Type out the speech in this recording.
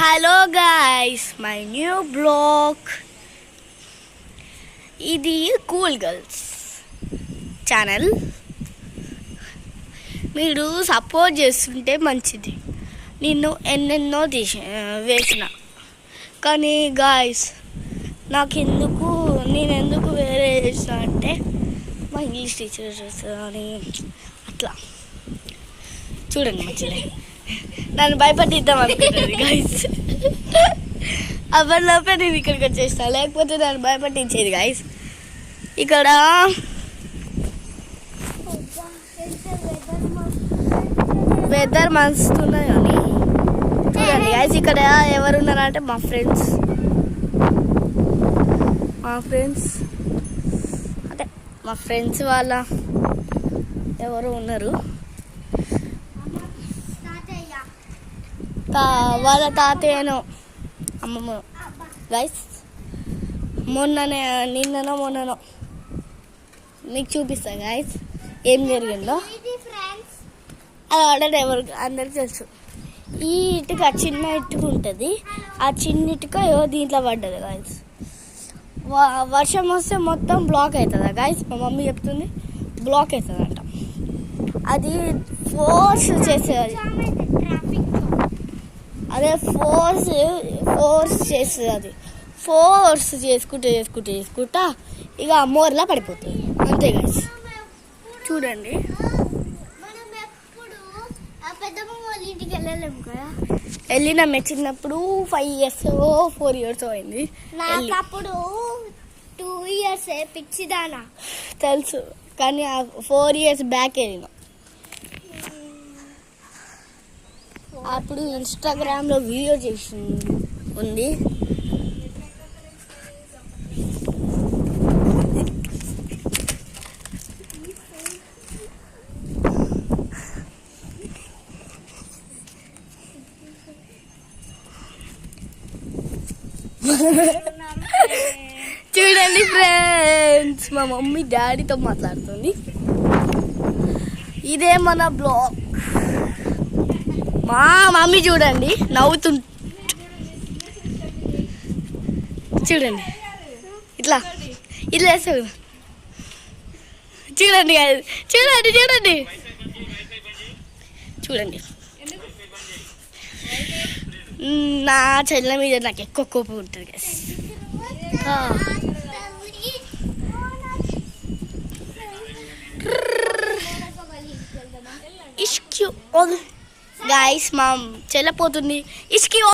Hello guys, my new blog. ఇది cool girls channel. మీరు support చేస్తుంటే మంచిది. నేను ఎన్నెన్నో వేసిన, కానీ గాయస్ నేను ఎందుకు వేరే చేసిన అంటే మా ఇంగ్లీష్ టీచర్స్ అని అట్లా చూడండి. మంచిది, నన్ను భయపడిద్దాం అనుకుంటుంది గాయస్. అవరిలోపే నేను ఇక్కడికి వచ్చేస్తా, లేకపోతే నన్ను భయపట్టించేది గాయస్. ఇక్కడ వెదర్ మస్తున్నది కానీ చూడండి గాయస్, ఇక్కడ ఎవరు ఉన్నారంటే మా ఫ్రెండ్స్ అంటే మా ఫ్రెండ్స్ వాళ్ళ ఎవరు ఉన్నారు. వాళ్ళ తాతయ్యనో అమ్మమ్మ గైస్. నిన్ననో మొన్ననో మీకు చూపిస్తా గైస్ ఏం జరిగిందో. అది ఆల్రెడీ అందరికి తెలుసు. ఈ ఇటుక చిన్న ఇటుక ఉంటుంది, ఆ చిన్న ఇటుక దీంట్లో పడ్డది గైస్. వర్షం వస్తే మొత్తం బ్లాక్ అవుతుందా గైస్? మా మమ్మీ చెప్తుంది బ్లాక్ అవుతుందంట. అది ఫోర్స్ చేసేది, అదే ఫోర్స్ చేస్తుంది. అది ఫోర్స్ చేసుకుంటా ఇక మోర్లా పడిపోతుంది అంతే గైస్. చూడండి, వెళ్ళినామే చిన్నప్పుడు 5 years 4 years అయింది. అప్పుడు 2 years పిచ్చిదానా తెలుసు, కానీ 4 years బ్యాక్ వెళ్ళినా. అప్పుడు ఇన్స్టాగ్రామ్లో వీడియో చేసి ఉంది. చూడండి ఫ్రెండ్స్, మా మమ్మీ డాడీతో మాట్లాడుతుంది. ఇదే మన బ్లాగ్. మా మమ్మీ చూడండి నవ్వుతుంది. చూడండి ఇట్లా వేస్తాడు. చూడండి చూడండి చూడండి చూడండి. నా చెల్లె మీద నాకు ఎక్కువ కోపం ఉంటుంది గైస్. ఇష్క్యూ గాయస్, మా చెల్లెపోతుంది. ఇష్క్యూ